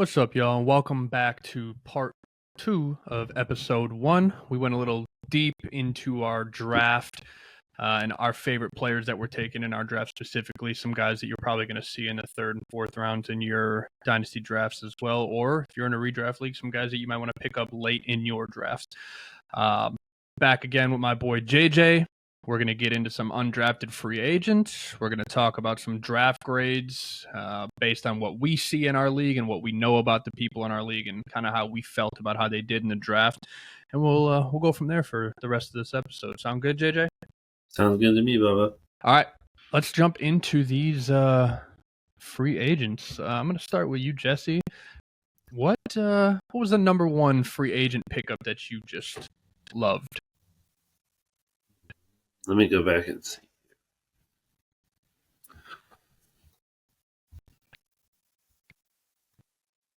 What's up, y'all? And welcome back to part 2 of episode 1. We went a little deep into our draft and our favorite players that were taken in our draft, specifically some guys that you're probably going to see in the third and fourth rounds in your dynasty drafts as well, or if you're in a redraft league, some guys that you might want to pick up late in your draft. Back again with my boy JJ. We're going to get into some undrafted free agents. We're going to talk about some draft grades based on what we see in our league and what we know about the people in our league and kind of how we felt about how they did in the draft. And we'll go from there for the rest of this episode. Sound good, JJ? Sounds good to me, Bubba. All right, let's jump into these free agents. I'm going to start with you, Jesse. What was the number one free agent pickup that you just loved? Let me go back and see.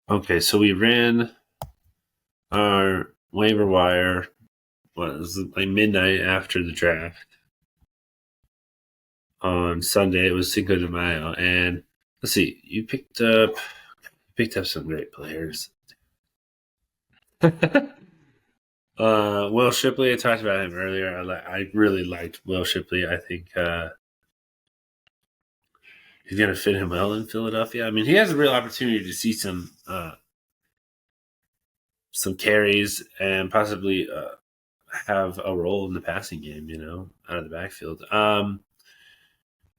Okay, so we ran our waiver wire, it was like midnight after the draft. On Sunday, it was Cinco de Mayo. And let's see, you picked up some great players. Will Shipley, I talked about him earlier. I really liked Will Shipley. I think he's going to fit him well in Philadelphia. I mean, he has a real opportunity to see some carries and possibly have a role in the passing game, out of the backfield. And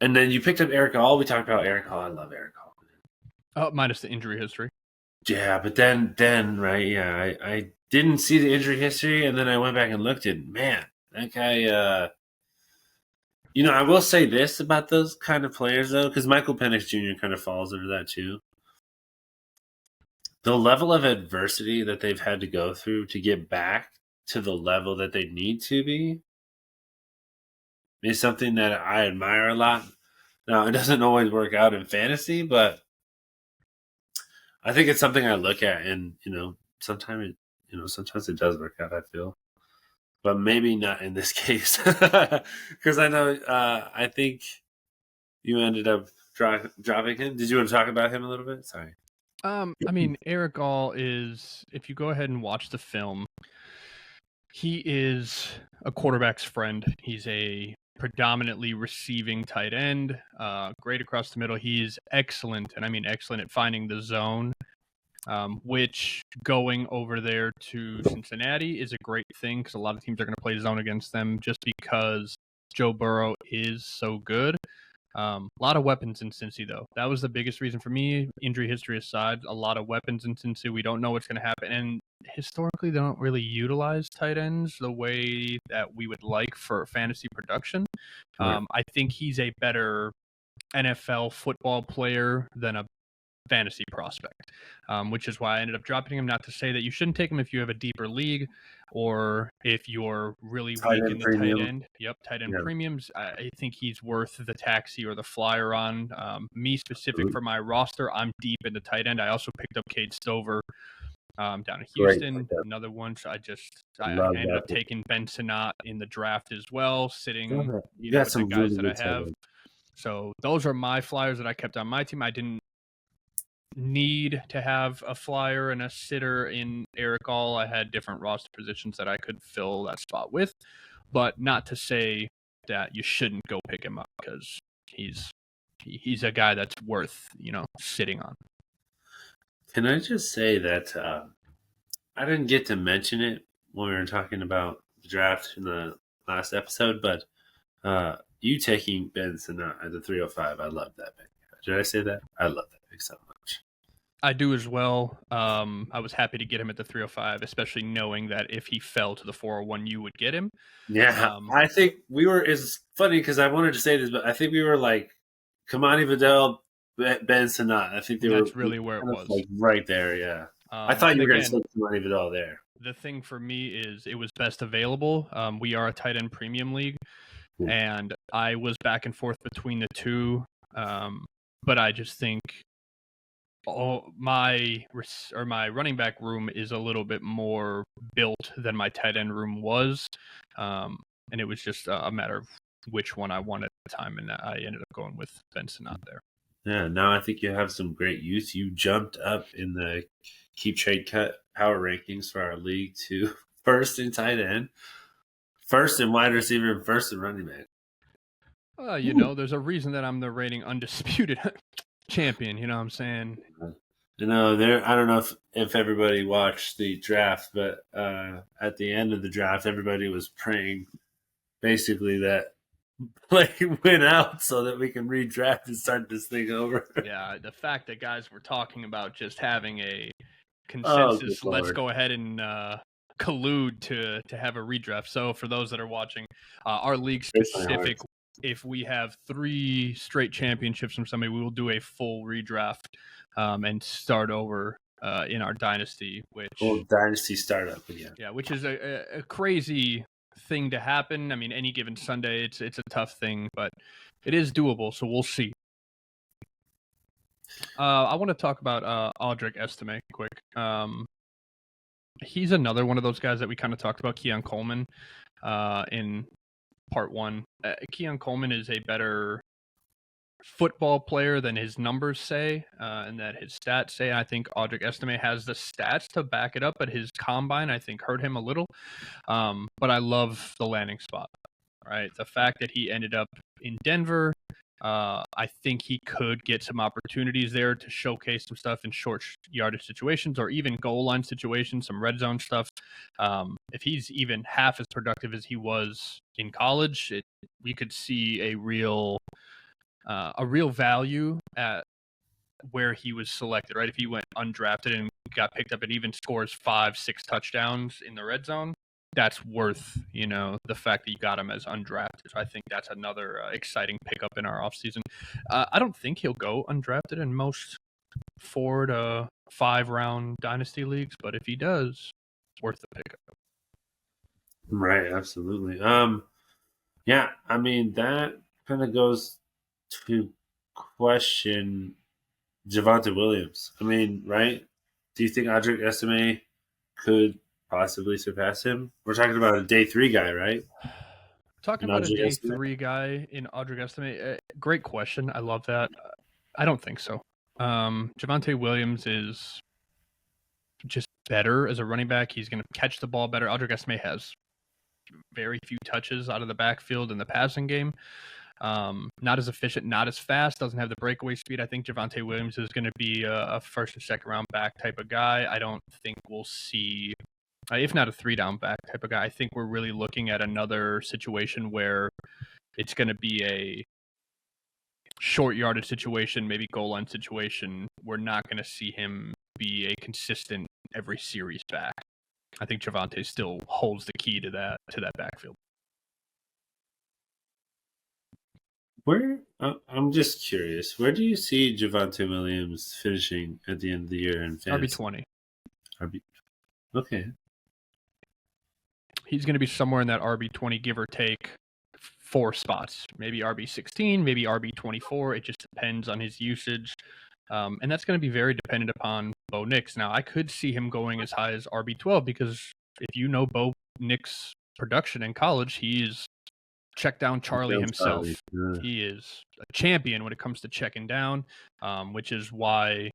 then you picked up Eric Hall. We talked about Eric Hall. I love Eric Hall. Minus the injury history. Yeah, but then right? Yeah, I didn't see the injury history, and then I went back and looked at, man, that guy, I will say this about those kind of players, though, because Michael Penix Jr. kind of falls under that, too. The level of adversity that they've had to go through to get back to the level that they need to be is something that I admire a lot. Now, it doesn't always work out in fantasy, but I think it's something I look at, and, sometimes it does work out, I feel. But maybe not in this case. Because I know, I think you ended up dropping him. Did you want to talk about him a little bit? Sorry. I mean, Eric Gall is, if you go ahead and watch the film, he is a quarterback's friend. He's a predominantly receiving tight end, great across the middle. He's excellent, and I mean excellent at finding the zone, which going over there to Cincinnati is a great thing because a lot of teams are going to play zone against them just because Joe Burrow is so good. A lot of weapons in Cincy, though. That was the biggest reason for me, injury history aside. A lot of weapons in Cincy. We don't know what's going to happen. And historically, they don't really utilize tight ends the way that we would like for fantasy production. Right. I think he's a better NFL football player than a fantasy prospect, which is why I ended up dropping him. Not to say that you shouldn't take him if you have a deeper league or if you're really weak in the premium. tight end. Yep, tight end Yeah. premiums. I think he's worth the taxi or the flyer on. Me specific for my roster, I'm deep into tight end. I also picked up Cade Stover down in Houston, another one. So I ended up taking Ben Sinnott in the draft as well, sitting with the guys that I have. So those are my flyers that I kept on my team. I didn't need to have a flyer and a sitter in Eric Gall. I had different roster positions that I could fill that spot with, but not to say that you shouldn't go pick him up because he's a guy that's worth sitting on. Can I just say that I didn't get to mention it when we were talking about the draft in the last episode, but you taking Ben Sinnott at the 305, I love that pick. Did I say that? I love that pick so much. I do as well. I was happy to get him at the 305, especially knowing that if he fell to the 401, you would get him. Yeah, I think we were. It's funny because I wanted to say this, but I think we were like Kamani Vidal, Ben Sinnott. I think that's really where it was. Like right there, yeah. I thought you were going to say Kamani Vidal there. The thing for me is it was best available. We are a tight end premium league, and I was back and forth between the two. But I just think my running back room is a little bit more built than my tight end room was, and it was just a matter of which one I wanted at the time, and I ended up going with Ben Sinnott there. Yeah, now I think you have some great youth. You jumped up in the Keep Trade Cut power rankings for our league to first in tight end, first in wide receiver, and first in running back. There's a reason that I'm the reigning undisputed champion. You know what I'm saying? I don't know if everybody watched the draft, but at the end of the draft, everybody was praying basically that play went out so that we can redraft and start this thing over. Yeah, the fact that guys were talking about just having a Oh, good consensus, let's Lord. go ahead and collude to have a redraft. So for those that are watching, our league Breaks my specific, heart. if we have 3 straight championships from somebody, we will do a full redraft and start over in our dynasty, Whole dynasty startup again. which is a crazy thing to happen. I mean, any given Sunday, it's a tough thing, but it is doable. So we'll see. I want to talk about Audric Estime quick. He's another one of those guys that we kind of talked about, Keon Coleman, in part 1. Keon Coleman is a better football player than his numbers say, and that his stats say. I think Audric Estime has the stats to back it up, but his combine, I think, hurt him a little. But I love the landing spot, right? The fact that he ended up in Denver, I think he could get some opportunities there to showcase some stuff in short yardage situations or even goal line situations, some red zone stuff. If he's even half as productive as he was in college, we could see a real value at where he was selected, right? If he went undrafted and got picked up and even scores 5-6 touchdowns in the red zone, that's worth, the fact that you got him as undrafted. So I think that's another exciting pickup in our offseason. I don't think he'll go undrafted in most 4 to 5 round dynasty leagues, but if he does, it's worth the pickup. Right, absolutely. Yeah, I mean that kind of goes to question Javonte Williams. I mean, right? Do you think Audric Estime could possibly surpass him? We're talking about a day 3 guy, right? Talking And about a Audric day Estime? 3 guy in Audric Estime, great question. I love that. I don't think so. Javonte Williams is just better as a running back. He's going to catch the ball better. Audric Estime has very few touches out of the backfield in the passing game. Not as efficient, not as fast, doesn't have the breakaway speed. I think Javonte Williams is going to be a first or second round back type of guy. I don't think we'll see, if not a 3-down back type of guy, I think we're really looking at another situation where it's going to be a short yardage situation, maybe goal line situation. We're not going to see him be a consistent every series back. I think Javonte still holds the key to that backfield. I'm just curious. Where do you see Javonte Williams finishing at the end of the year in fantasy? RB20. Okay. He's going to be somewhere in that RB20, give or take 4 spots. Maybe RB16, maybe RB24. It just depends on his usage. And that's going to be very dependent upon Bo Nix. Now, I could see him going as high as RB12 because if you know Bo Nix' production in college, he's check down Charlie himself. Yeah. He is a champion when it comes to checking down, which is why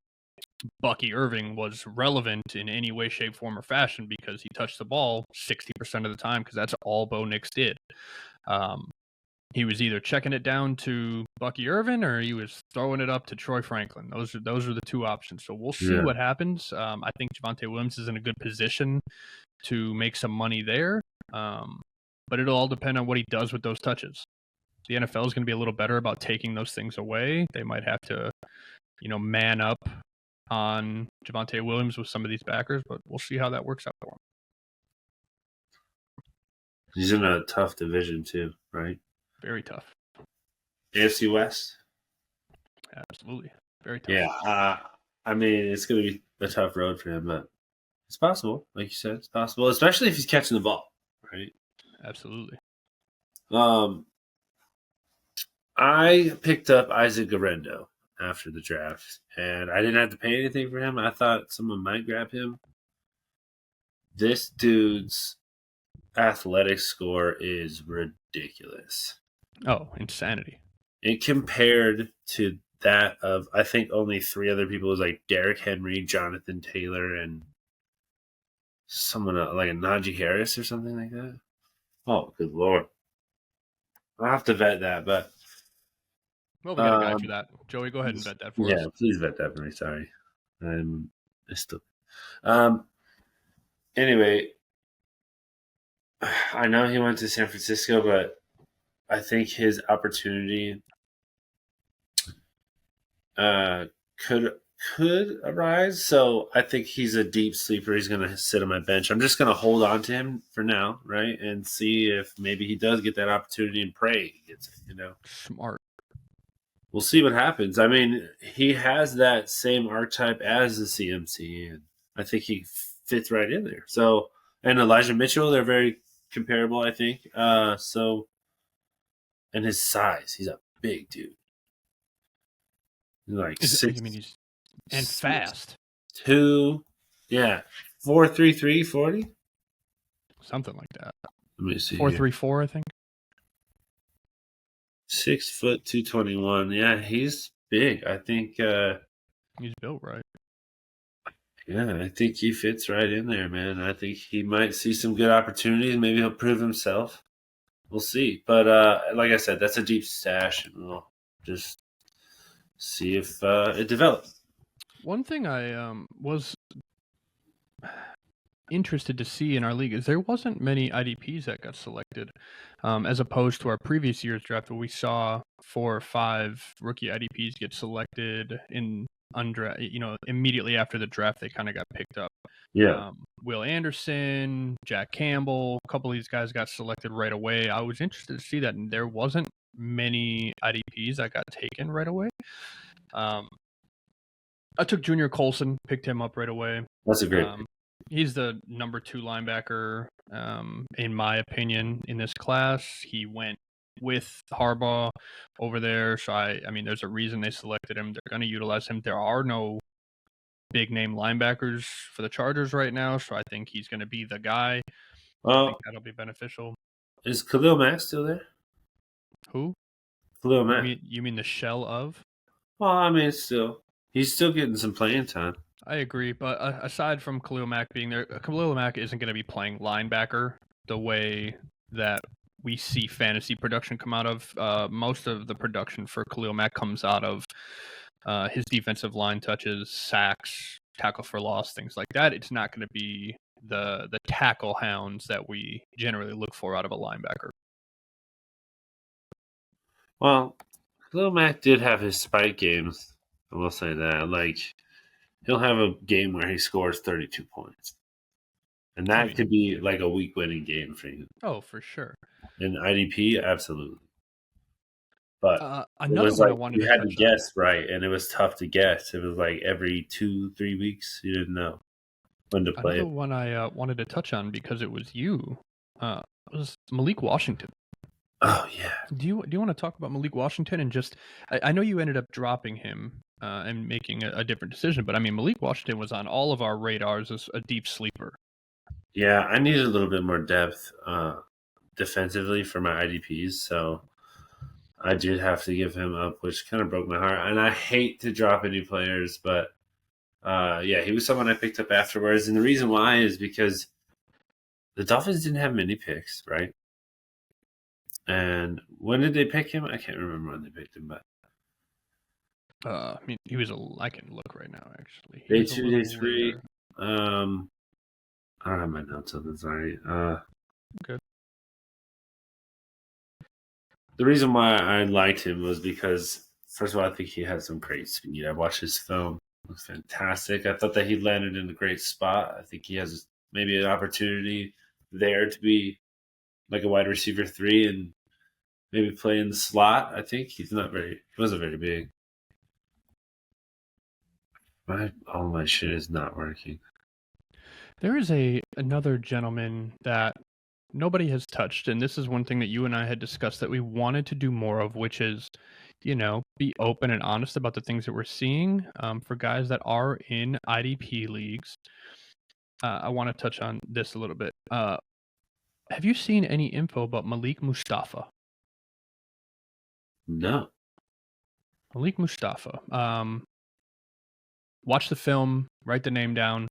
Bucky Irving was relevant in any way, shape, form, or fashion because he touched the ball 60% of the time because that's all Bo Nix did. He was either checking it down to Bucky Irvin or he was throwing it up to Troy Franklin. Those are the 2 options. So we'll see what happens. I think Javonte Williams is in a good position to make some money there. But it'll all depend on what he does with those touches. The NFL is going to be a little better about taking those things away. They might have to, man up on Javonte Williams with some of these backers, but we'll see how that works out for him. He's in a tough division too, right? Very tough. AFC West? Absolutely. Very tough. Yeah. I mean, it's going to be a tough road for him, but it's possible. Like you said, it's possible, especially if he's catching the ball, right? Absolutely. I picked up Isaac Garendo after the draft, and I didn't have to pay anything for him. I thought someone might grab him. This dude's athletic score is ridiculous. Oh, insanity. And compared to that of, I think, only 3 other people. It was like Derrick Henry, Jonathan Taylor, and someone like a Najee Harris or something like that. Oh, good lord! I'll have to vet that, but Well, we got a guy for that. Joey, go ahead and vet that for yeah, us. please vet that for me. Sorry, I still. Um. Anyway, I know he went to San Francisco, but I think his opportunity uh, could could arise. So I think he's a deep sleeper. He's going to sit on my bench. I'm just going to hold on to him for now, right, and see if maybe he does get that opportunity and pray he gets it. Smart. We'll see what happens. I mean, he has that same archetype as the CMC, and I think he fits right in there. So, and Elijah Mitchell, they're very comparable, I think. And his size, he's a big dude. He's like You mean he's and fast? 2, yeah, 4.33 40. Something like that. Let me see. 4.34, I think. 6 foot 221. Yeah, he's big. I think. He's built right. Yeah, I think he fits right in there, man. I think he might see some good opportunities. Maybe he'll prove himself. We'll see. But like I said, that's a deep stash, and we'll just see if it develops. One thing I was interested to see in our league is there wasn't many IDPs that got selected, as opposed to our previous year's draft where we saw 4 or 5 rookie IDPs get selected in immediately after the draft. They kind of got picked up. Yeah. Will Anderson, Jack Campbell, a couple of these guys got selected right away. I was interested to see that, and there wasn't many IDPs that got taken right away. I took Junior Colson, picked him up right away. That's a great pick. He's the number 2 linebacker, in my opinion, in this class. He went with Harbaugh over there, so I mean, there's a reason they selected him. They're going to utilize him. There are no big name linebackers for the Chargers right now, so I think he's going to be the guy. I think that'll be beneficial. Is Khalil Mack still there? Who? Khalil Mack. You mean the shell of? Well, I mean, he's still getting some playing time. I agree, but aside from Khalil Mack being there, Khalil Mack isn't going to be playing linebacker the way that we see fantasy production come out of. Most of the production for Khalil Mack comes out of his defensive line touches, sacks, tackle for loss, things like that. It's not going to be the tackle hounds that we generally look for out of a linebacker. Well, Khalil Mack did have his spike games. I will say that. Like, he'll have a game where he scores 32 points. And that could be like a week-winning game for you. Oh, for sure. In IDP, absolutely. But another one I wanted you had to guess right, and it was tough to guess. It was like every 2-3 weeks, you didn't know when to play. Another one I wanted to touch on because it was you. Was Malik Washington. Oh yeah. Do you want to talk about Malik Washington and just? I know you ended up dropping him and making a different decision, but I mean Malik Washington was on all of our radars as a deep sleeper. Yeah, I needed a little bit more depth defensively for my IDPs, so I did have to give him up, which kind of broke my heart. And I hate to drop any players, but yeah, he was someone I picked up afterwards. And the reason why is because the Dolphins didn't have many picks, right? And when did they pick him? I can't remember when they picked him, but I mean, he was I can look right now, actually. Day 2, day 3. I don't have my notes on this. Sorry. Good. The reason why I liked him was because, first of all, I think he had some great speed. I watched his film. It was fantastic. I thought that he landed in a great spot. I think he has maybe an opportunity there to be like a wide receiver 3 and maybe play in the slot. I think he wasn't very big. All my shit is not working. There is another gentleman that nobody has touched, and this is one thing that you and I had discussed that we wanted to do more of, which is, be open and honest about the things that we're seeing for guys that are in IDP leagues. I want to touch on this a little bit. Have you seen any info about Malik Mustafa? No. Malik Mustafa. Watch the film, write the name down.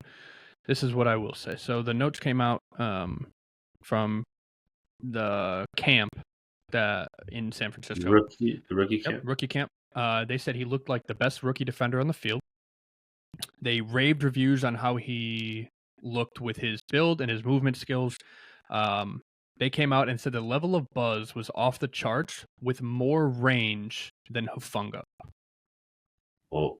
This is what I will say. So the notes came out from the camp in San Francisco. The rookie Yep, camp. rookie camp. They said he looked like the best rookie defender on the field. They raved reviews on how he looked with his build and his movement skills. They came out and said the level of buzz was off the charts with more range than Hufanga. Whoa.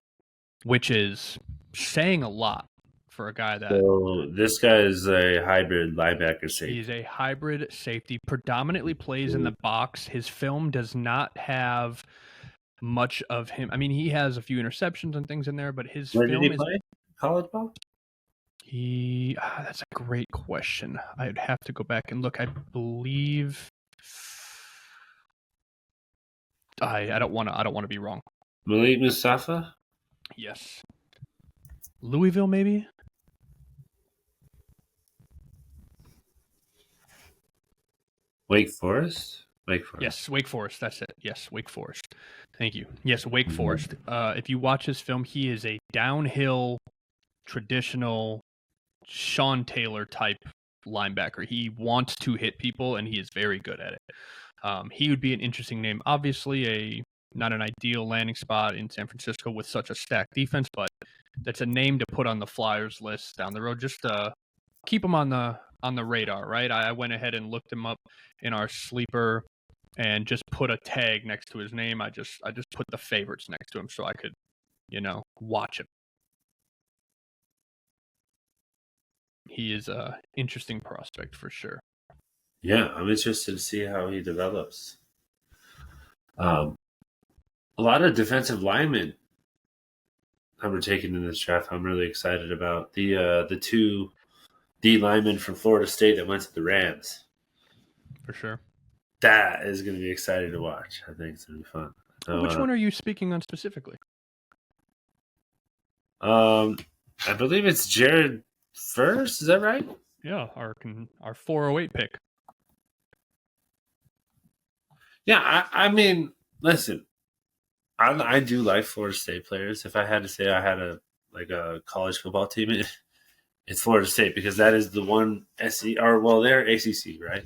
Which is saying a lot for a guy that... So this guy is a hybrid linebacker safety. He's a hybrid safety, predominantly plays in the box. His film does not have much of him. I mean, he has a few interceptions and things in there, but his Where film did he play? College ball? That's a great question. I'd have to go back and look. I believe I don't want to be wrong. Malik Mustafa? Yes. Louisville, maybe? Wake Forest? Wake Forest. Yes, Wake Forest. That's it. Yes, Wake Forest. Thank you. Yes, Wake Forest. If you watch his film, he is a downhill, traditional Sean Taylor type linebacker. He wants to hit people, and he is very good at it. He would be an interesting name. Obviously, not an ideal landing spot in San Francisco with such a stacked defense, but that's a name to put on the Flyers list down the road. Just keep him on the radar, right? I went ahead and looked him up in our sleeper and just put a tag next to his name. I just put the favorites next to him so I could, watch him. He is a interesting prospect for sure. Yeah, I'm interested to see how he develops. A lot of defensive linemen were taken in this draft. I'm really excited about the two D linemen from Florida State that went to the Rams. For sure. That is going to be exciting to watch. I think it's going to be fun. So, which one are you speaking on specifically? I believe it's Jared First. Is that right? Yeah, our 408 pick. Yeah, I mean, listen, I do like Florida State players. If I had to say I had a college football team, it's Florida State because that is the one SEC they're ACC, right?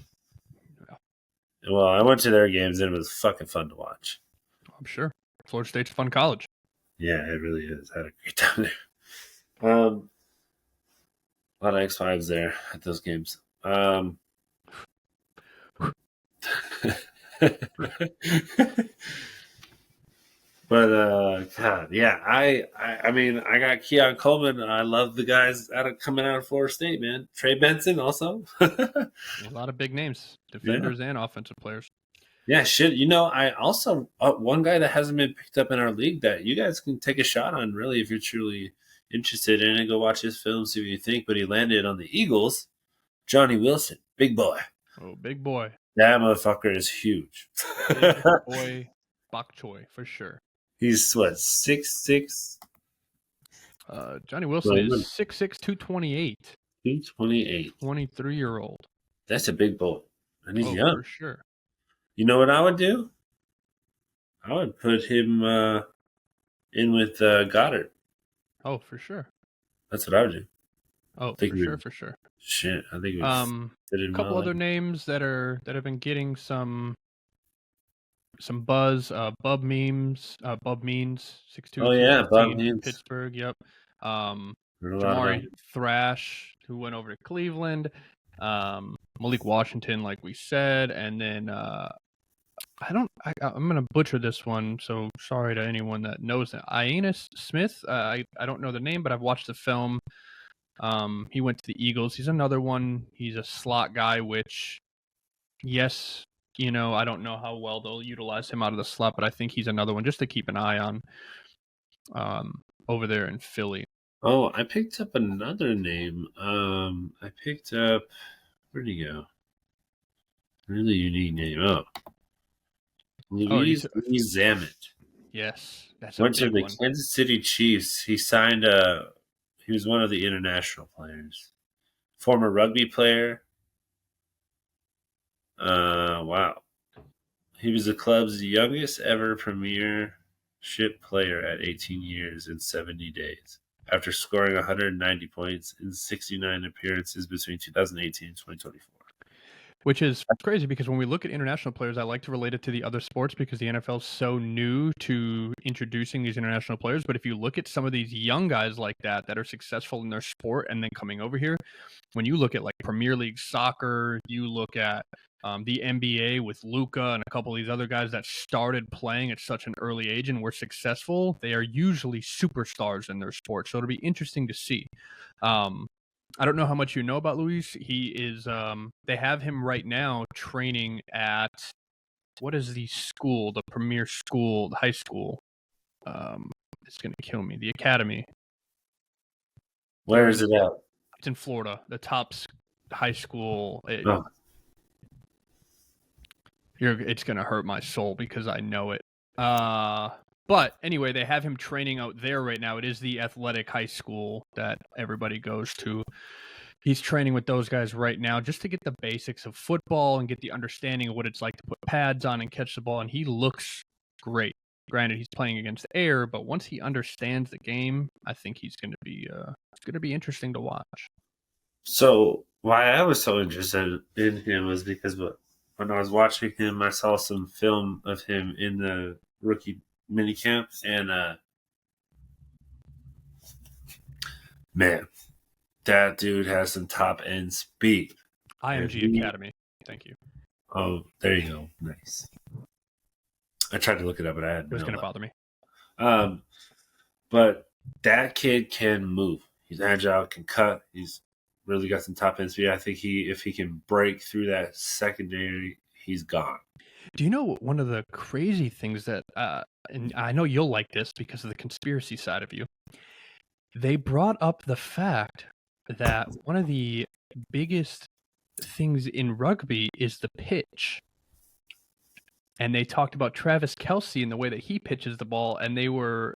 Yeah. Well, I went to their games and it was fucking fun to watch. I'm sure. Florida State's a fun college. Yeah, it really is. I had a great time there. A lot of X5s there at those games. But God, yeah, I mean, I got Keon Coleman. I love the guys coming out of Florida State, man. Trey Benson also. A lot of big names, defenders and offensive players. Yeah, shit. I also one guy that hasn't been picked up in our league that you guys can take a shot on, really, if you're truly interested in it. Go watch his film, see what you think. But he landed on the Eagles. Johnny Wilson, big boy. Oh, big boy. That motherfucker is huge. Big boy, bok choy for sure. He's what, 6'6"? Johnny Wilson is 6'6", 228. 228. 23-year-old. That's a big boy. And he's young. For sure. You know what I would do? I would put him in with Goddard. Oh, for sure. That's what I would do. Oh, for sure. Shit, I think a couple other names that have been getting some buzz. Bub Means 6'2". Oh yeah, Bub Means. Pittsburgh. Yep. Jamari Thrash, who went over to Cleveland. Malik Washington, like we said, and then I'm gonna butcher this one, so sorry to anyone that knows it. Ioannis Smith. I don't know the name, but I've watched the film. He went to the Eagles. He's another one. He's a slot guy, which, yes, I don't know how well they'll utilize him out of the slot, but I think he's another one just to keep an eye on over there in Philly. Oh, I picked up another name. I picked up, where'd he go? Really unique name. Oh, Louis Zammit. Yes, that's went to the Kansas City Chiefs. He signed he was one of the international players. Former rugby player. Wow. He was the club's youngest ever premier player at 18 years and 70 days after scoring 190 points in 69 appearances between 2018 and 2024. Which is crazy because when we look at international players, I like to relate it to the other sports because the NFL is so new to introducing these international players. But if you look at some of these young guys like that are successful in their sport and then coming over here, when you look at like Premier League soccer, you look at the NBA with Luka and a couple of these other guys that started playing at such an early age and were successful, they are usually superstars in their sport. So it'll be interesting to see. I don't know how much you know about Luis. He is, they have him right now training at, what is the school, the premier school, the high school? It's going to kill me. The academy. Where is it at? It's in Florida, the top high school. It's going to hurt my soul because I know it. But anyway, they have him training out there right now. It is the athletic high school that everybody goes to. He's training with those guys right now just to get the basics of football and get the understanding of what it's like to put pads on and catch the ball. And he looks great. Granted, he's playing against air, but once he understands the game, I think he's going to be interesting to watch. So why I was so interested in him was because when I was watching him, I saw some film of him in the rookie minicamp, and man, that dude has some top end speed. IMG Academy. Thank you. Oh, there you go. Nice. I tried to look it up, but I had it was going to bother me. But that kid can move. He's agile, can cut. He's really got some top end speed. I think if he can break through that secondary, he's gone. Do you know one of the crazy things that, and I know you'll like this because of the conspiracy side of you, they brought up the fact that one of the biggest things in rugby is the pitch. And they talked about Travis Kelce and the way that he pitches the ball, and they were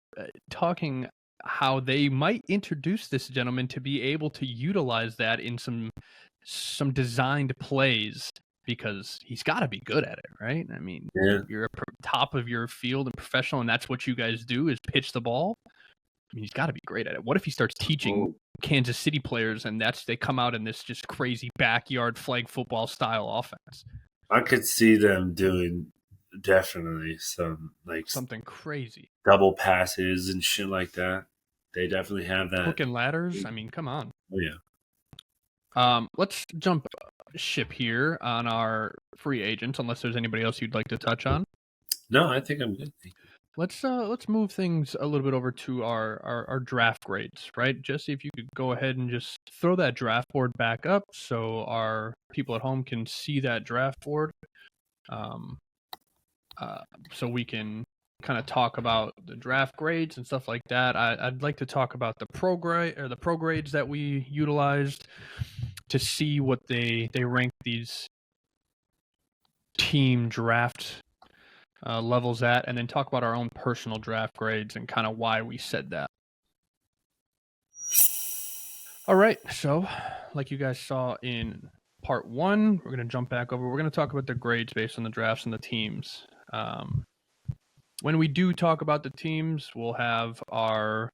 talking how they might introduce this gentleman to be able to utilize that in some designed plays, because he's got to be good at it, right? I mean, You're top of your field and professional, and that's what you guys do is pitch the ball. I mean, he's got to be great at it. What if he starts teaching Kansas City players and they come out in this just crazy backyard flag football style offense? I could see them doing definitely something crazy, double passes and shit like that. They definitely have that. Hook and ladders. I mean, come on. Oh, yeah. Let's jump ship here on our free agents, unless there's anybody else you'd like to touch on. No, I think I'm good. Let's move things a little bit over to our draft grades, right? Jesse, if you could go ahead and just throw that draft board back up so our people at home can see that draft board, so we can kind of talk about the draft grades and stuff like that. I'd like to talk about the pro grades that we utilized to see what they rank these team draft levels at, and then talk about our own personal draft grades and kind of why we said that. All right, so like you guys saw in part 1, we're going to jump back over. We're going to talk about the grades based on the drafts and the teams. When we do talk about the teams, we'll have our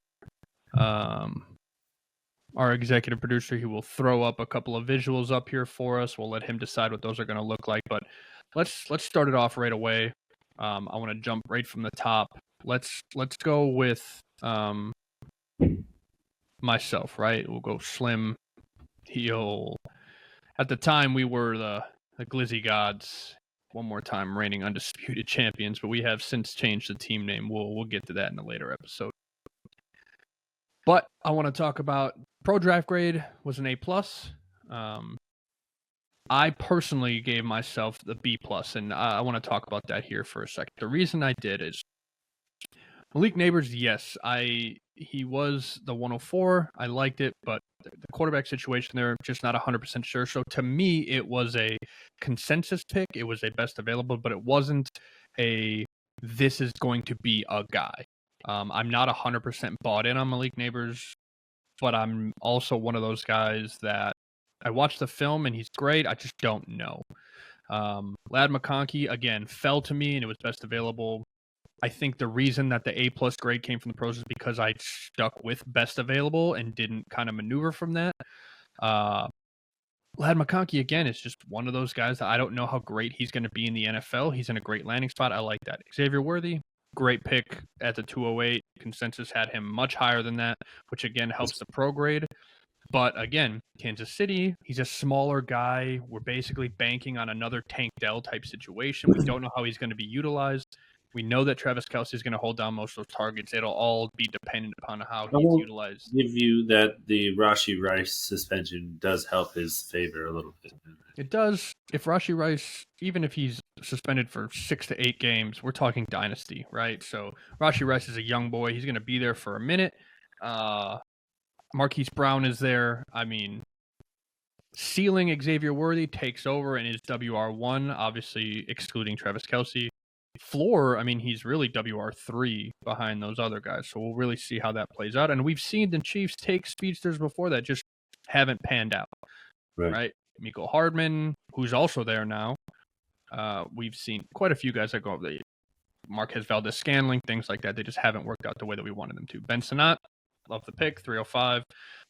executive producer. He will throw up a couple of visuals up here for us. We'll let him decide what those are going to look like. But let's start it off right away. I want to jump right from the top. Let's go with myself, right? We'll go Slim. At the time, we were the Glizzy Gods. One more time, reigning undisputed champions, but we have since changed the team name. We'll get to that in a later episode. But I want to talk about pro draft grade was an A+. I personally gave myself the B+, and I want to talk about that here for a second. The reason I did is Malik Neighbors, yes, he was the 104. I liked it, but the quarterback situation there, just not 100% sure. So to me, it was a consensus pick. It was a best available, but it wasn't this is going to be a guy. I'm not 100% bought in on Malik Neighbors, but I'm also one of those guys that I watched the film and he's great. I just don't know. Ladd McConkey, again, fell to me and it was best available. I think the reason that the A+ grade came from the pros is because I stuck with best available and didn't kind of maneuver from that. Ladd McConkey, again, is just one of those guys that I don't know how great he's going to be in the NFL. He's in a great landing spot. I like that. Xavier Worthy, great pick at the 208. Consensus had him much higher than that, which again helps the pro grade. But again, Kansas City, he's a smaller guy. We're basically banking on another Tank Dell type situation. We don't know how he's going to be utilized. We know that Travis Kelce is going to hold down most of those targets. It'll all be dependent upon how I he's will utilized. give you that the Rashi Rice suspension does help his favor a little bit. It does. If Rashi Rice, even if he's suspended for 6 to 8 games, we're talking dynasty, right? So Rashi Rice is a young boy. He's going to be there for a minute. Marquise Brown is there. I mean, ceiling Xavier Worthy takes over and is WR1, obviously excluding Travis Kelce. Floor, I mean, he's really WR3 behind those other guys. So we'll really see how that plays out. And we've seen the Chiefs take speedsters before that just haven't panned out, right? Mecole Hardman, who's also there now. We've seen quite a few guys that go over the Marquez Valdez-Scantling, things like that. They just haven't worked out the way that we wanted them to. Ben Sinnott, love the pick, 305.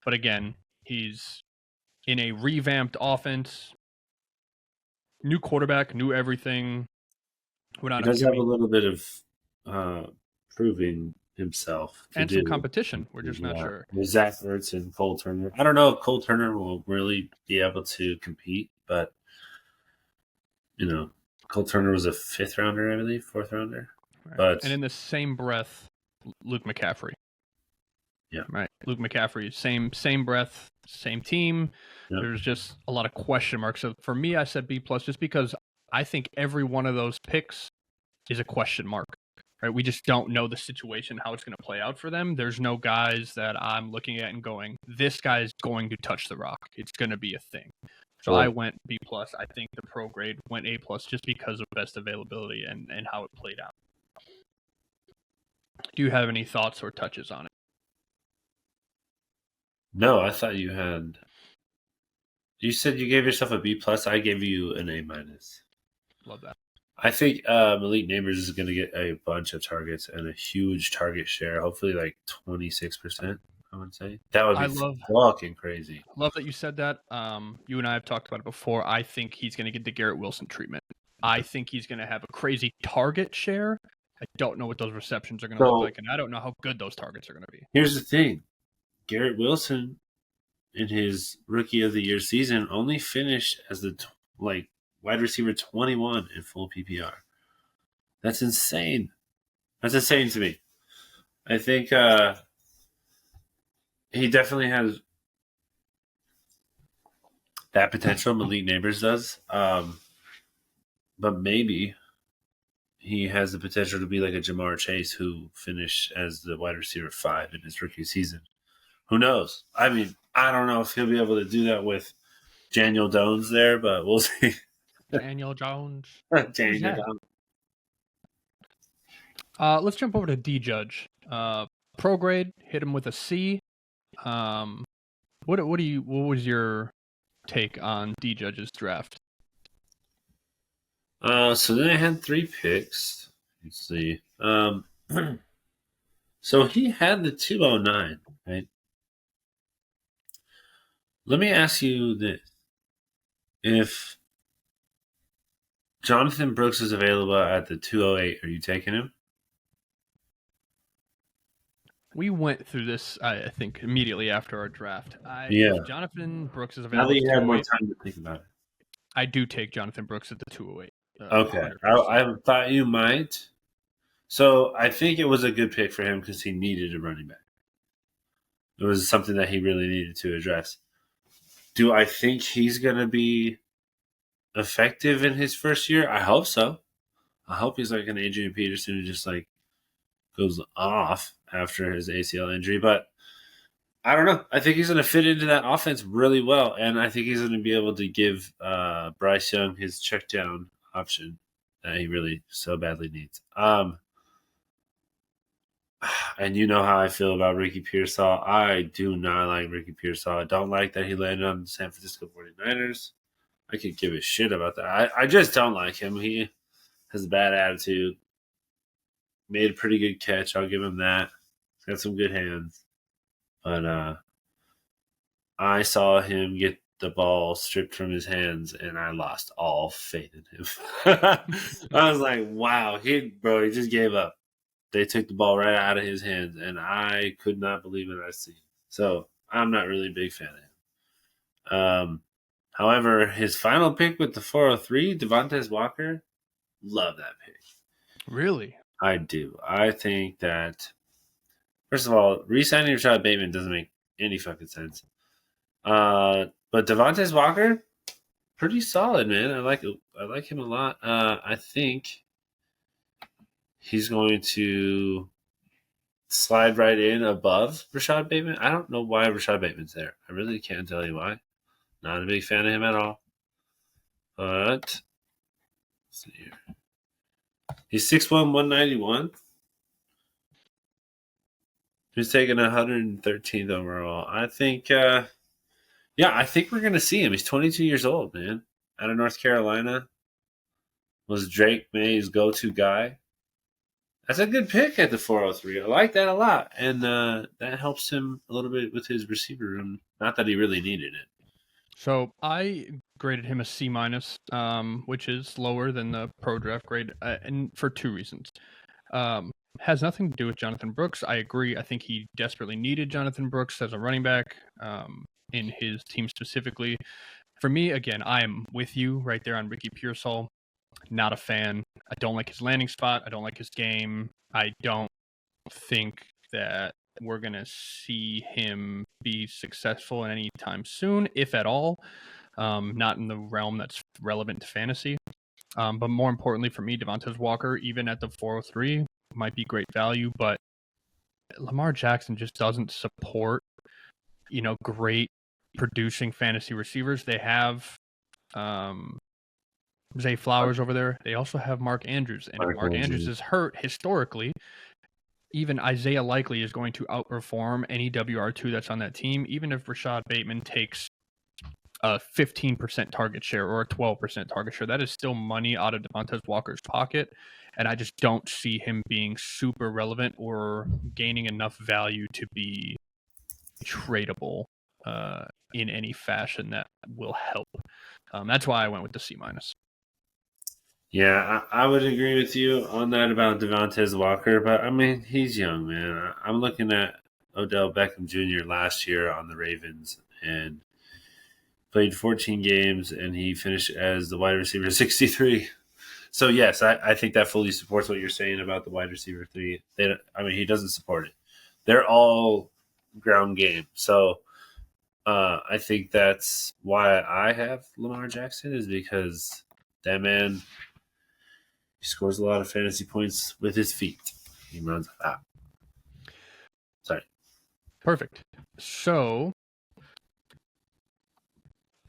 But again, he's in a revamped offense, new quarterback, new everything. He does have a little bit of proving himself and some competition. We're just not sure. With Zach Ertz and Cole Turner. I don't know if Cole Turner will really be able to compete, but Cole Turner was a 5th rounder, I believe, 4th rounder. Right. And in the same breath, Luke McCaffrey. Yeah. Right. Luke McCaffrey, same breath, same team. Yep. There's just a lot of question marks. So for me, I said B+ just because I think every one of those picks is a question mark. Right? We just don't know the situation, how it's going to play out for them. There's no guys that I'm looking at and going, this guy is going to touch the rock. It's going to be a thing. So I went B+. I think the pro grade went A+ just because of best availability and how it played out. Do you have any thoughts or touches on it? No, I thought you had. You said you gave yourself a B+. I gave you an A-. Love that. I think Malik Neighbors is going to get a bunch of targets and a huge target share. Hopefully, like 26%. I would say that would be fucking crazy. Love that you said that. You and I have talked about it before. I think he's going to get the Garrett Wilson treatment. I think he's going to have a crazy target share. I don't know what those receptions are going to look like, and I don't know how good those targets are going to be. Here's the thing. Garrett Wilson, in his Rookie of the Year season, only finished as the wide receiver 21 in full PPR. That's insane. That's insane to me. I think he definitely has that potential. Malik Neighbors does. But maybe he has the potential to be like a Jamar Chase who finished as the wide receiver 5 in his rookie season. Who knows? I mean, I don't know if he'll be able to do that with Daniel Jones there, but we'll see. Daniel Jones. Daniel Jones. Let's jump over to D-Judge. Pro grade, hit him with a C. What was your take on D-Judge's draft? So then I had 3 picks. Let's see. So he had the 209, right? Let me ask you this. If Jonathan Brooks is available at the 208, are you taking him? We went through this, I think, immediately after our draft. If Jonathan Brooks is available. Now that you had more time to think about it. I do take Jonathan Brooks at the 208. Okay. I thought you might. So I think it was a good pick for him because he needed a running back. It was something that he really needed to address. Do I think he's going to be effective in his first year? I hope so. I hope he's like an Adrian Peterson who just like goes off after his ACL injury. But I don't know. I think he's going to fit into that offense really well. And I think he's going to be able to give Bryce Young his check down option that he really so badly needs. And you know how I feel about Ricky Pearsall. I do not like Ricky Pearsall. I don't like that he landed on the San Francisco 49ers. I could give a shit about that. I just don't like him. He has a bad attitude. made a pretty good catch. I'll give him that. He's got some good hands. But I saw him get the ball stripped from his hands, and I lost all faith in him. I was like, wow, he just gave up. They took the ball right out of his hands, and I could not believe it I see. So I'm not really a big fan of him. However, his final pick with the 403, Devontae Walker, love that pick. Really? I do. I think that, first of all, re-signing Rashad Bateman doesn't make any fucking sense. But Devontae Walker, pretty solid, man. I like him a lot. I think he's going to slide right in above Rashad Bateman. I don't know why Rashad Bateman's there. I really can't tell you why. Not a big fan of him at all. But let's see here. He's 6'1", 191. He's taking 113th overall. I think I think we're gonna see him. He's 22 years old, man. Out of North Carolina. Was Drake May's go-to guy. That's a good pick at the 403. I like that a lot. And that helps him a little bit with his receiver room. Not that he really needed it. So I graded him a C minus, which is lower than the pro draft grade, and for two reasons. Has nothing to do with Jonathan Brooks. I agree. I think he desperately needed Jonathan Brooks as a running back in his team specifically. For me, again, I am with you right there on Ricky Pearsall. Not a fan. I don't like his landing spot. I don't like his game. I don't think that we're going to see him be successful in any time soon, if at all. Not in the realm that's relevant to fantasy. But more importantly for me, Devontae Walker, even at the 403, might be great value, but Lamar Jackson just doesn't support, great producing fantasy receivers. They have Zay Flowers over there. They also have Mark Andrews. And if Mark Andrews is hurt historically, even Isaiah Likely is going to outperform any WR2 that's on that team, even if Rashad Bateman takes a 15% target share or a 12% target share. That is still money out of Devontae Walker's pocket, and I just don't see him being super relevant or gaining enough value to be tradable in any fashion that will help. That's why I went with the C minus. Yeah, I would agree with you on that about Devontae Walker, but I mean, he's young, man. I'm looking at Odell Beckham Jr. last year on the Ravens and played 14 games, and he finished as the wide receiver 63. So, yes, I think that fully supports what you're saying about the wide receiver 3. He doesn't support it. They're all ground game. So, I think that's why I have Lamar Jackson, is because that man, he scores a lot of fantasy points with his feet. He runs out. Sorry. Perfect. So,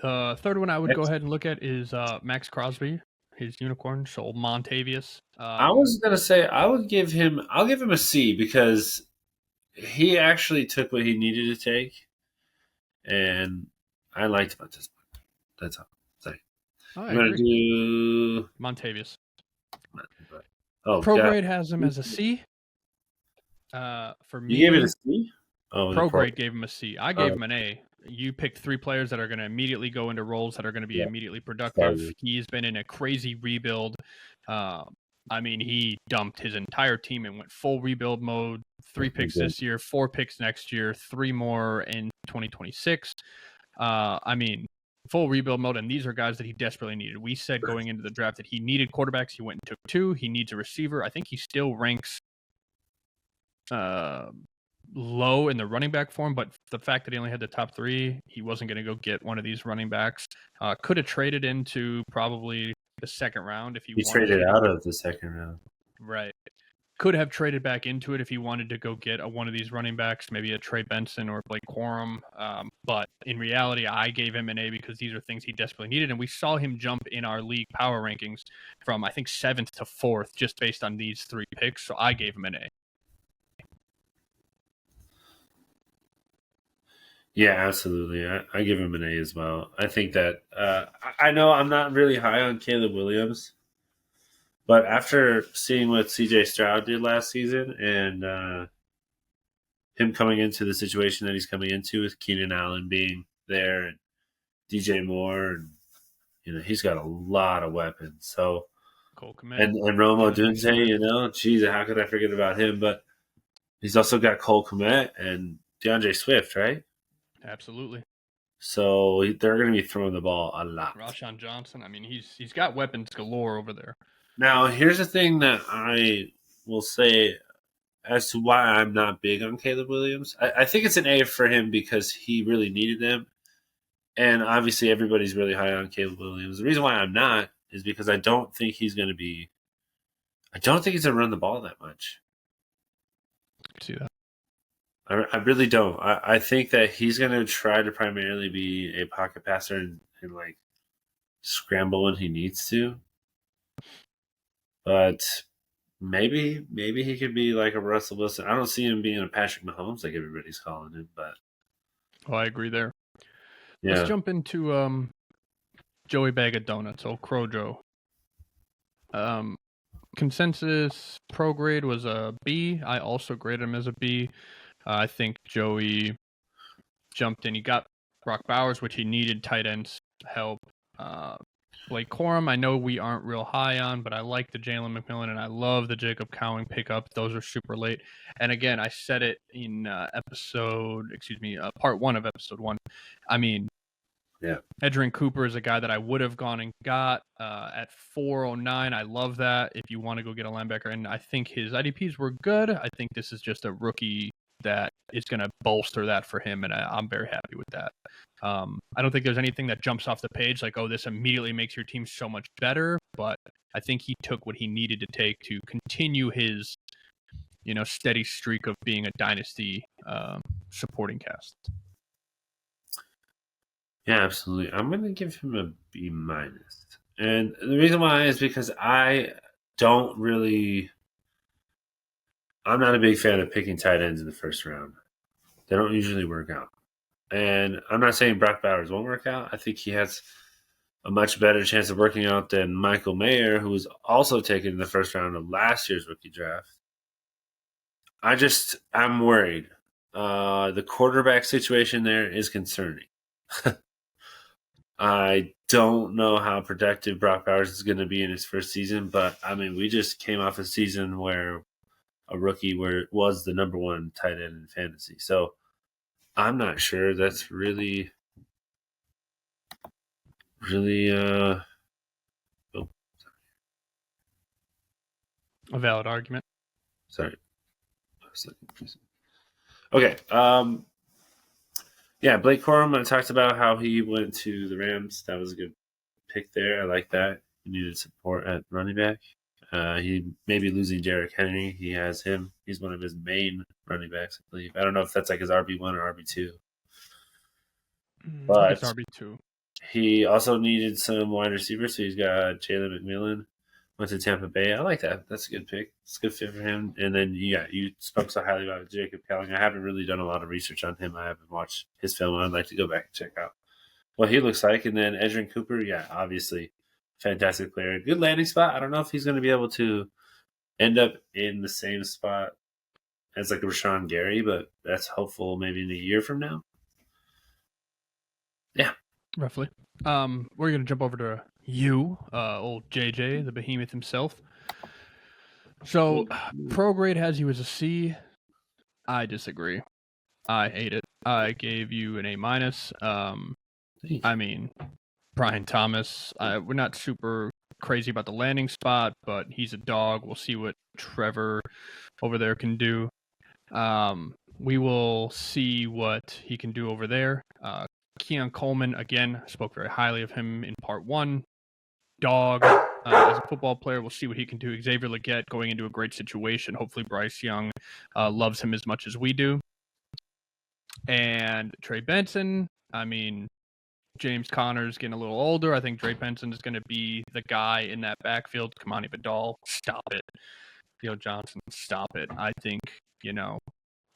the third one I would go ahead and look at is Max Crosby, his unicorn, so Montavious. I was gonna say I'll give him a C because he actually took what he needed to take, and I liked about this. That's all. Sorry. I I'm gonna agree. do Montavious. Oh, Pro God. grade has him as a C. For me, You gave it a C? Oh, Pro grade gave him a C. I gave him an A. You picked 3 players that are going to immediately go into roles that are going to be immediately productive. He's been in a crazy rebuild. He dumped his entire team and went full rebuild mode. 3 picks this year, 4 picks next year, 3 more in 2026. Full rebuild mode, and these are guys that he desperately needed. We said going into the draft that he needed quarterbacks. He went and took 2. He needs a receiver. I think he still ranks low in the running back form, but the fact that he only had the top 3, he wasn't going to go get one of these running backs. Could have traded into probably the second round if he wanted traded to. out of the second round. Right. Could have traded back into it if he wanted to go get one of these running backs, maybe a Trey Benson or Blake Corum. But in reality, I gave him an A because these are things he desperately needed. And we saw him jump in our league power rankings from, I think, 7th to 4th just based on these 3 picks. So I gave him an A. Yeah, absolutely. I give him an A as well. I think that I know I'm not really high on Caleb Williams. But after seeing what C.J. Stroud did last season and him coming into the situation that he's coming into with Keenan Allen being there and DJ Moore, and he's got a lot of weapons. So Cole Kmet. and Romo Dunze, geez, how could I forget about him? But he's also got Cole Kmet and DeAndre Swift, right? Absolutely. So they're going to be throwing the ball a lot. Rashawn Johnson. I mean, he's got weapons galore over there. Now, here's the thing that I will say as to why I'm not big on Caleb Williams. I think it's an A for him because he really needed them. And obviously, everybody's really high on Caleb Williams. The reason why I'm not is because I don't think he's going to run the ball that much. See that? I really don't. I think that he's going to try to primarily be a pocket passer and like scramble when he needs to. But maybe he could be like a Russell Wilson. I don't see him being a Patrick Mahomes like everybody's calling him. But I agree there. Yeah. Let's jump into Joey Bag of Donuts, old Crojo. Consensus pro grade was a B. I also graded him as a B. I think Joey jumped in. He got Brock Bowers, which he needed tight ends help. Blake Corum, I know we aren't real high on, but I like the Jalen McMillan, and I love the Jacob Cowing pickup. Those are super late. And again, I said it in part 1 of episode 1. I mean, yeah, Edgerrin Cooper is a guy that I would have gone and got at 409. I love that if you want to go get a linebacker. And I think his IDPs were good. I think this is just a rookie that is going to bolster that for him, and I'm very happy with that. I don't think there's anything that jumps off the page like, oh, this immediately makes your team so much better, but I think he took what he needed to take to continue his steady streak of being a dynasty supporting cast. Yeah, absolutely. I'm going to give him a B minus. And the reason why is because I'm not a big fan of picking tight ends in the first round. They don't usually work out. And I'm not saying Brock Bowers won't work out. I think he has a much better chance of working out than Michael Mayer, who was also taken in the first round of last year's rookie draft. I'm worried. The quarterback situation there is concerning. I don't know how productive Brock Bowers is going to be in his first season, but I mean, we just came off a season where a rookie was the number 1 tight end in fantasy. So I'm not sure that's really a valid argument. Sorry. Okay. Yeah, Blake Corum, I talked about how he went to the Rams. That was a good pick there. I like that. He needed support at running back. He may be losing Derrick Henry. He has him. He's one of his main running backs, I believe. I don't know if that's like his RB1 or RB2. But it's RB2. He also needed some wide receivers, so he's got Jalen McMillan. Went to Tampa Bay. I like that. That's a good pick. It's a good fit for him. And then, you spoke so highly about Jacob Cowing. I haven't really done a lot of research on him. I haven't watched his film. I'd like to go back and check out what he looks like. And then Edgerrin Cooper, obviously, fantastic player. Good landing spot. I don't know if he's going to be able to end up in the same spot as like Rashawn Gary, but that's hopeful maybe in a year from now. Yeah. Roughly. We're going to jump over to old JJ, the behemoth himself. So, pro grade has you as a C. I disagree. I hate it. I gave you an A minus. I mean, Brian Thomas. We're not super crazy about the landing spot, but he's a dog. We'll see what Trevor over there can do. We will see what he can do over there. Keon Coleman, again, spoke very highly of him in part 1. Dog as a football player. We'll see what he can do. Xavier Legette going into a great situation. Hopefully Bryce Young loves him as much as we do. And Trey Benson, I mean, James Conner's getting a little older. I think Trey Benson is going to be the guy in that backfield. Kamani Vidal, stop it. Theo Johnson, stop it. I think,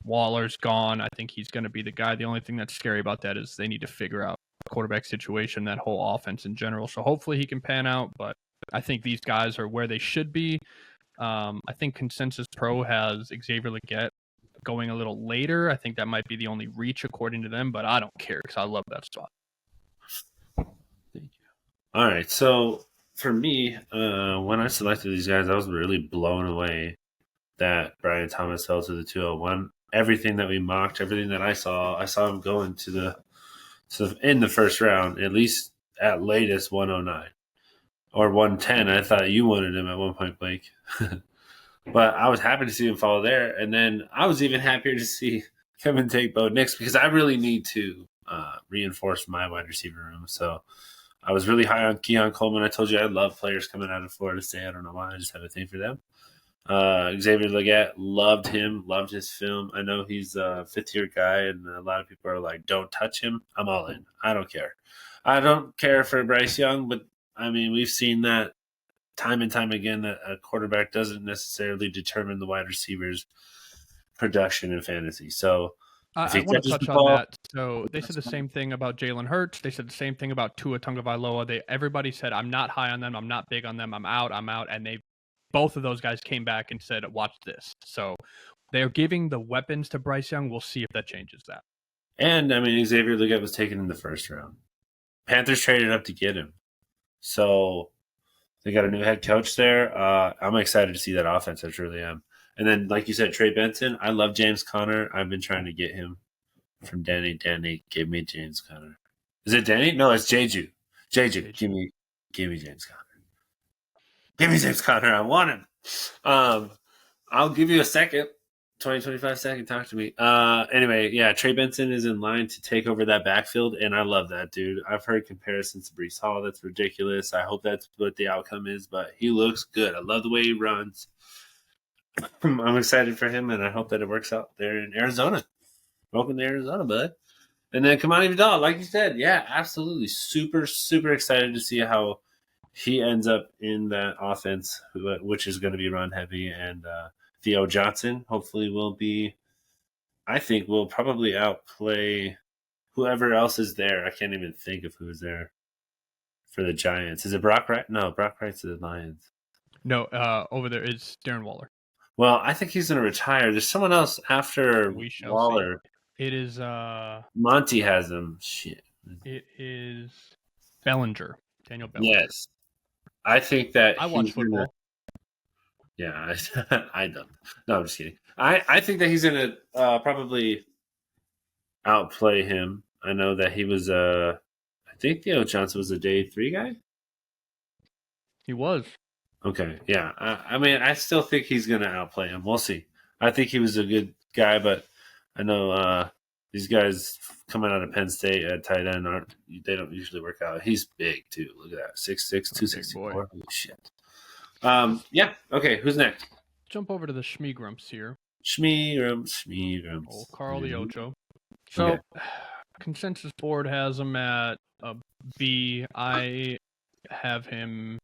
Waller's gone. I think he's going to be the guy. The only thing that's scary about that is they need to figure out the quarterback situation, that whole offense in general. So hopefully he can pan out, but I think these guys are where they should be. I think Consensus Pro has Xavier Legette going a little later. I think that might be the only reach according to them, but I don't care because I love that spot. Thank you. All right, so for me, when I selected these guys, I was really blown away that Brian Thomas fell to the 201. Everything that we mocked, everything that I saw him going in the first round, at least at latest 109 or 110. I thought you wanted him at one point, Blake. But I was happy to see him fall there. And then I was even happier to see Kevin take Bo Nix because I really need to reinforce my wide receiver room. So I was really high on Keon Coleman. I told you I love players coming out of Florida State. I don't know why. I just have a thing for them. Xavier Legette, loved him, loved his film. I know he's a fifth-year guy, and a lot of people are like, don't touch him. I'm all in. I don't care. I don't care for Bryce Young, but, I mean, we've seen that time and time again that a quarterback doesn't necessarily determine the wide receiver's production in fantasy. So I want to touch on that. So they said the same thing about Jalen Hurts. They said the same thing about Tua Tagovailoa. Everybody said, I'm not high on them. I'm not big on them. I'm out. And both of those guys came back and said, watch this. So they're giving the weapons to Bryce Young. We'll see if that changes that. And, I mean, Xavier Legette was taken in the first round. Panthers traded up to get him. So they got a new head coach there. I'm excited to see that offense. I truly am. And then, like you said, Trey Benson. I love James Conner. I've been trying to get him from Danny. Danny gave me James Conner. Is it Danny? No, it's Jeju. Jeju. Give me James Conner. Give me James Conner. I want him. I'll give you a second. 25 second. Talk to me. Anyway, yeah, Trey Benson is in line to take over that backfield, and I love that, dude. I've heard comparisons to Breece Hall. That's ridiculous. I hope that's what the outcome is, but he looks good. I love the way he runs. I'm excited for him, and I hope that it works out there in Arizona. Welcome to Arizona, bud. And then Kamani Vidal, like you said, yeah, absolutely. Super, super excited to see how he ends up in that offense, which is going to be run heavy. And Theo Johnson hopefully will probably outplay whoever else is there. I can't even think of who's there for the Giants. Is it Brock Wright? No, Brock Wright's the Lions. No, over there is Darren Waller. Well, I think he's going to retire. There's someone else after Waller. See. It is Monty has him. Shit. It is Bellinger. Daniel Bellinger. Yes. I think that I watch football. Yeah, I don't. No, I'm just kidding. I think that he's going to probably outplay him. I know that he was I think Theo Johnson was a day 3 guy. He was. Okay, yeah. I mean, I still think he's going to outplay him. We'll see. I think he was a good guy, but I know these guys coming out of Penn State at tight end they don't usually work out. He's big too. Look at that, 6'6", 264. Holy shit. Yeah. Okay. Who's next? Jump over to the Schmeegrumps here. Schmeegrumps. Oh, Carl the Ocho. So, okay. Consensus board has him at a B. I have him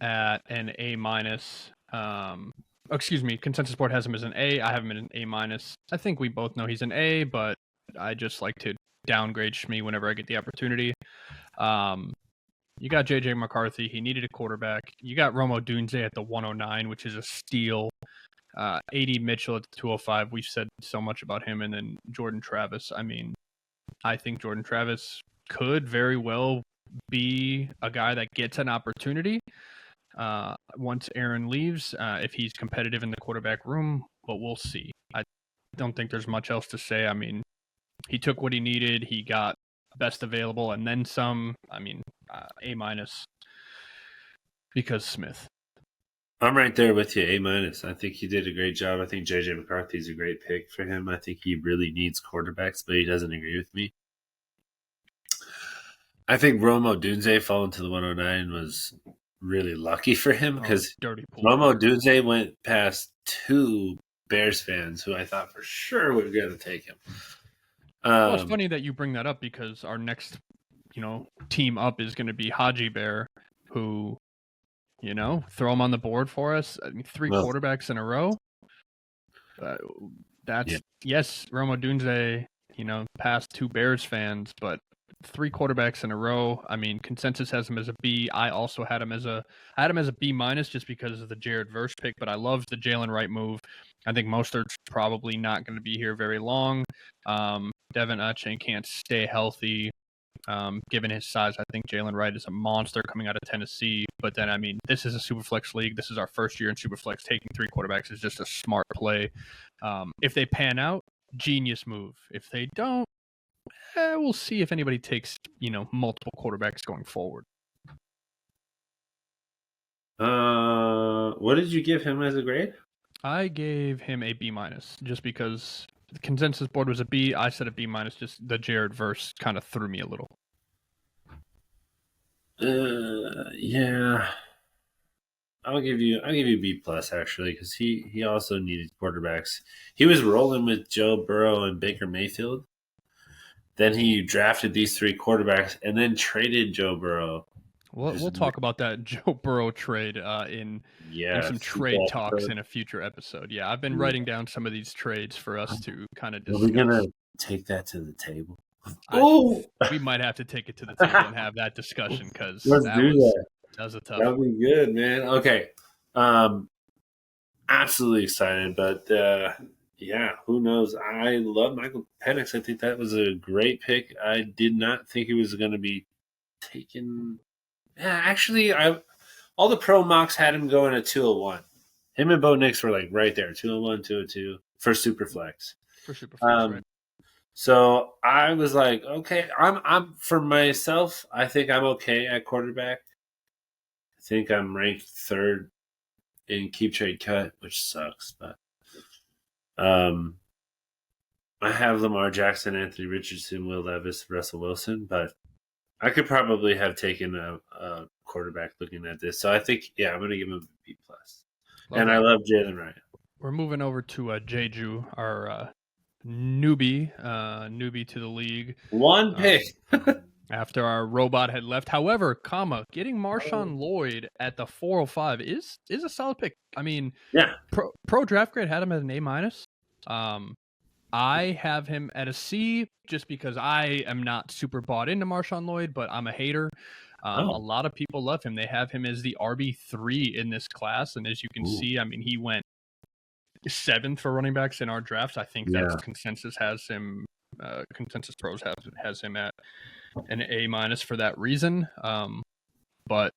at an A minus. Consensus board has him as an A. I have him at an A minus. I think we both know he's an A, but I just like to downgrade Shmee whenever I get the opportunity. You got JJ McCarthy. He needed a quarterback. You got Rome Odunze at the 109, which is a steal. AD Mitchell at the 205. We've said so much about him. And then Jordan Travis. I mean, I think Jordan Travis could very well be a guy that gets an opportunity once Aaron leaves, if he's competitive in the quarterback room, but we'll see. I don't think there's much else to say. I mean, he took what he needed. He got best available and then some. I mean, A minus because Smith. I'm right there with you, A minus. I think he did a great job. I think JJ McCarthy's a great pick for him. I think he really needs quarterbacks, but he doesn't agree with me. I think Rome Odunze falling to the 109 was really lucky for him because Rome Odunze went past 2 Bears fans who I thought for sure were going to take him. Well, it's funny that you bring that up because our next, team up is going to be Haji Bear, who, throw him on the board for us. I mean, 3 quarterbacks in a row. Yes, Rome Odunze, past 2 Bears fans, but 3 quarterbacks in a row. I mean, consensus has him as a B. I also had him as a B minus just because of the Jared Verse pick, but I loved the Jalen Wright move. I think Mostert's probably not going to be here very long. Devin Achane can't stay healthy. Given his size, I think Jalen Wright is a monster coming out of Tennessee. But then, I mean, this is a Superflex league. This is our first year in Superflex. Taking 3 quarterbacks is just a smart play. If they pan out, genius move. If they don't, we'll see if anybody takes, multiple quarterbacks going forward. What did you give him as a grade? I gave him a B minus just because the consensus board was a B. I said a B minus. Just the Jared Verse kind of threw me a little. Yeah. I'll give you B plus actually because he also needed quarterbacks. He was rolling with Joe Burrow and Baker Mayfield. Then he drafted these 3 quarterbacks and then traded Joe Burrow. We'll talk about that Joe Burrow trade in some trade talks in a future episode. Yeah, I've been writing down some of these trades for us to kind of discuss. Are we gonna take that to the table? We might have to take it to the table and have that discussion because that was a tough. That'll be good, man. Okay, absolutely excited, but yeah, who knows? I love Michael Penix. I think that was a great pick. I did not think he was going to be taken. Yeah, actually, all the pro mocks had him going at 201. Him and Bo Nix were like right there, 201, 202 for Superflex. Right. So I was like, okay, I'm for myself. I think I'm okay at quarterback. I think I'm ranked 3rd in keep trade cut, which sucks, but I have Lamar Jackson, Anthony Richardson, Will Levis, Russell Wilson, but I could probably have taken a quarterback looking at this. So I think, yeah, I'm going to give him a B plus. And I love Jalen Ryan. We're moving over to Jeju, our newbie to the league. 1 pick. After our robot had left. However, getting Marshawn Lloyd at the 405 is a solid pick. I mean, yeah. Pro Draft Grade had him as an A minus. I have him at a C just because I am not super bought into Marshawn Lloyd, but I'm a hater. A lot of people love him. They have him as the RB3 in this class, and as you can see, I mean, he went 7th for running backs in our drafts. I think that consensus has him. Consensus Pros has him at an A minus for that reason. But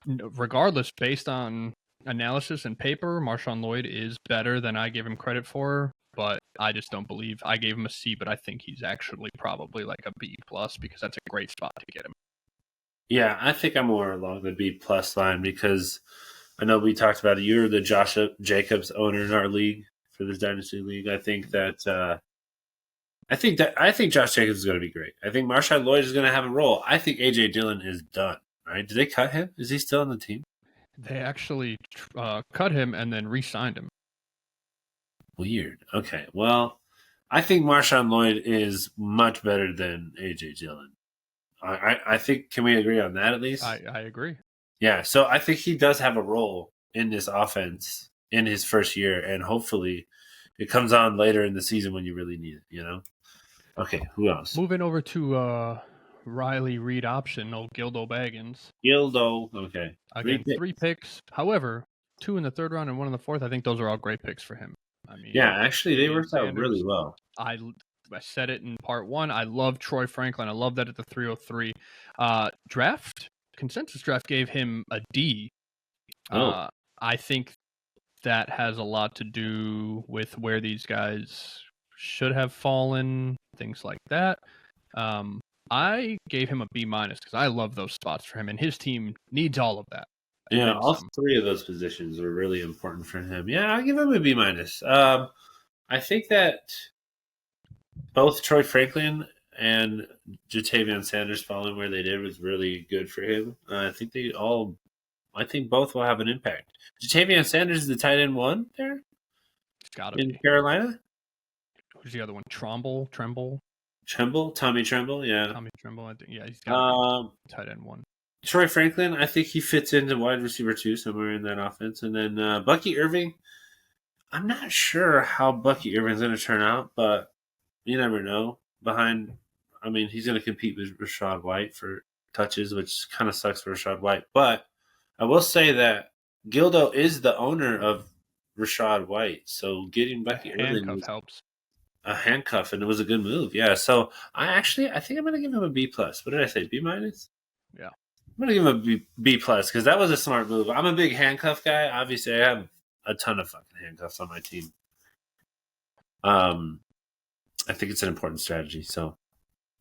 regardless, based on analysis and paper, Marshawn Lloyd is better than I give him credit for. But I just don't believe I gave him a C, but I think he's actually probably like a B plus because that's a great spot to get him. Yeah, I think I'm more along the B plus line because I know we talked about it. You're the Josh Jacobs owner in our league for this Dynasty League. I think Josh Jacobs is going to be great. I think Marshawn Lloyd is going to have a role. I think AJ Dillon is done. Right? Did they cut him? Is he still on the team? They actually cut him and then re-signed him. Weird. Okay. Well, I think Marshawn Lloyd is much better than AJ Dillon. I think, can we agree on that at least? I agree. Yeah. So I think he does have a role in this offense in his first year, and hopefully it comes on later in the season when you really need it, Okay, who else? Moving over to Riley Reed option, old Gildo Baggins. Okay. Again, 3 picks. However, 2 in the 3rd round and 1 in the 4th. I think those are all great picks for him. I mean, yeah, actually, they worked out really well. I said it in part 1. I love Troy Franklin. I love that at the 303. Consensus draft gave him a D. I think that has a lot to do with where these guys should have fallen, things like that. I gave him a B minus because I love those spots for him, and his team needs all of that. Yeah, all 3 of those positions are really important for him. Yeah, I'll give him a B minus. I think that both Troy Franklin and Jatavion Sanders falling where they did was really good for him. I think both will have an impact. Jatavion Sanders is the tight end 1 there? It's got to be. Carolina? Who's the other one? Tremble? Tommy Tremble, yeah. Tommy Tremble, I think. Yeah, he's got to be tight end 1. Troy Franklin, I think he fits into wide receiver 2 somewhere in that offense. And then Bucky Irving, I'm not sure how Bucky Irving's going to turn out, but you never know. Behind I mean, he's going to compete with Rashad White for touches, which kind of sucks for Rashad White. But I will say that Gildo is the owner of Rashad White, so getting Bucky Irving handcuff was helps. a handcuff, and it was a good move. Yeah, so I think I'm going to give him a B plus. What did I say? B minus? Yeah. I'm going to give him a B plus because that was a smart move. I'm a big handcuff guy. Obviously, I have a ton of fucking handcuffs on my team. I think it's an important strategy. So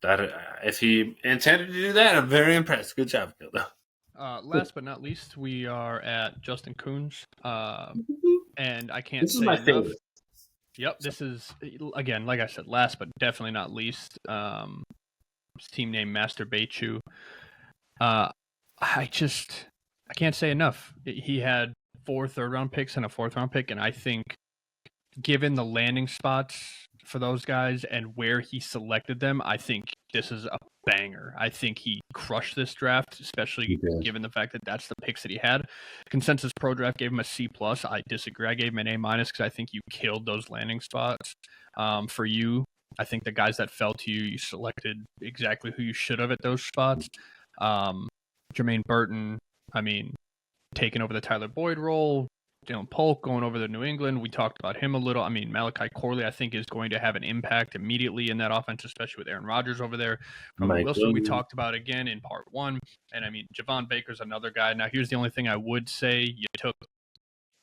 that if he intended to do that, I'm very impressed. Good job, Gildo. Last but not least, we are at Justin Coons, and I can't This is say my enough. favorite. Yep, this is, again, like I said, last but definitely not least, his team name Masturbate You. I can't say enough. He had 4 third-round picks and a 4th-round pick, and I think given the landing spots for those guys and where he selected them, I think this is a banger. I think he crushed this draft, especially given the fact that that's the picks that he had. Consensus Pro Draft gave him a C+. I disagree. I gave him an A- because I think you killed those landing spots. For you, I think the guys that fell to you, you selected exactly who you should have at those spots. Jermaine Burton, I mean, taking over the Tyler Boyd role. Dylan Polk going over to New England. We talked about him a little. I mean, Malachi Corley, I think, is going to have an impact immediately in that offense, especially with Aaron Rodgers over there. Roman Wilson, we talked about again in part 1. And, I mean, Javon Baker's another guy. Now, here's the only thing I would say. You took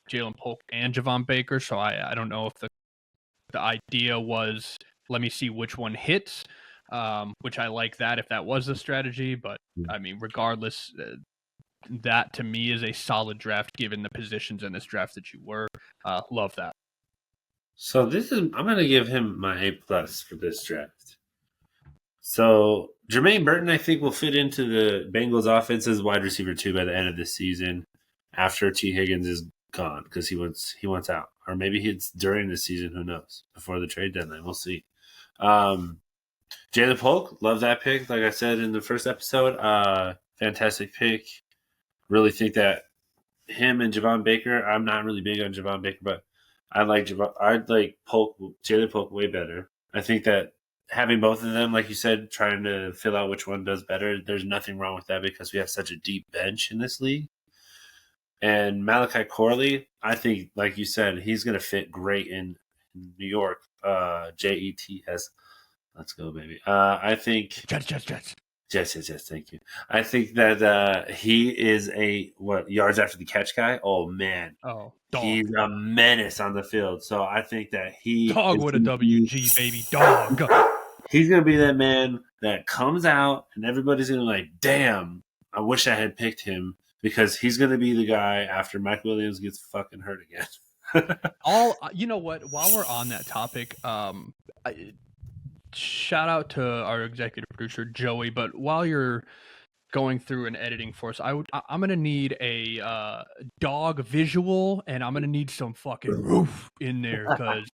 Jalen Polk and Javon Baker, so I don't know if the idea was let me see which one hits, which I like that if that was the strategy. But, I mean, regardless, that to me is a solid draft given the positions in this draft that you were. Love that. So I'm going to give him my A plus for this draft. So Jermaine Burton, I think, will fit into the Bengals offense as wide receiver 2 by the end of this season after T. Higgins is gone because he wants out. Or maybe it's during the season, who knows, before the trade deadline. We'll see. Jalen Polk, love that pick. Like I said in the first episode, fantastic pick. Really think that him and Javon Baker, I'm not really big on Javon Baker, but I like Jalen Polk way better. I think that having both of them, like you said, trying to fill out which one does better, there's nothing wrong with that because we have such a deep bench in this league. And Malachi Corley, I think, like you said, he's going to fit great in New York. Jets. Let's go, baby. I think Jets. Yes, thank you. I think that he is a yards after the catch guy. Oh man, dog. He's a menace on the field. So I think that he dog with a WG, baby, dog. He's gonna be that man that comes out and everybody's gonna be like, damn, I wish I had picked him because he's gonna be the guy after Mike Williams gets fucking hurt again. You know what? While we're on that topic, shout out to our executive producer Joey. But while you're going through and editing for us, I'm gonna need a dog visual, and I'm gonna need some fucking roof in there because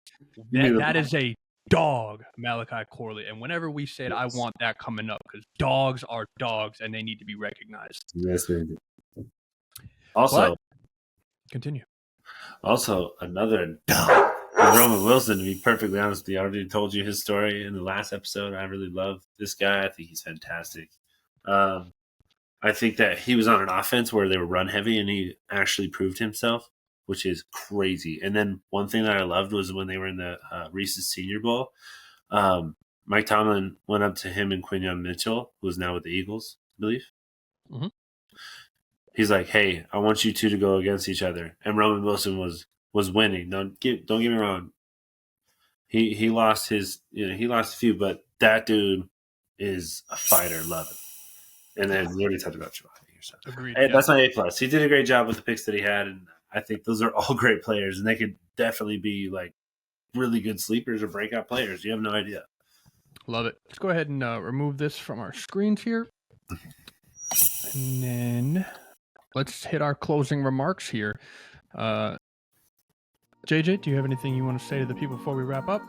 that is a dog, Malachi Corley. And whenever we say it, I want that coming up because dogs are dogs and they need to be recognized. Yes, they do. Also, continue. Also, another dog. Roman Wilson, to be perfectly honest with you, I already told you his story in the last episode. I really love this guy. I think he's fantastic. I think that he was on an offense where they were run heavy and he actually proved himself, which is crazy. And then one thing that I loved was when they were in the Reese's Senior Bowl, Mike Tomlin went up to him and Quinyon Mitchell, who is now with the Eagles, I believe. Mm-hmm. He's like, hey, I want you two to go against each other. And Roman Wilson was winning. Don't get me wrong. He lost he lost a few, but that dude is a fighter. Love it. And then we already talked about Javon here. So. Agreed. Hey, that's my A+. He did a great job with the picks that he had, and I think those are all great players, and they could definitely be like really good sleepers or breakout players. You have no idea. Love it. Let's go ahead and remove this from our screens here. And then let's hit our closing remarks here. JJ, do you have anything you want to say to the people before we wrap up?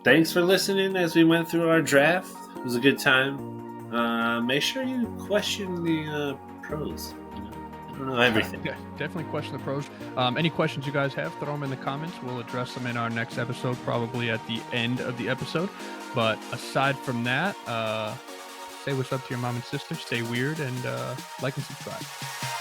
Thanks for listening as we went through our draft. It was a good time. Make sure you question the pros. don't know everything. Yeah, definitely question the pros. Any questions you guys have, throw them in the comments. We'll address them in our next episode, probably at the end of the episode. But aside from that, say what's up to your mom and sister. Stay weird and like and subscribe.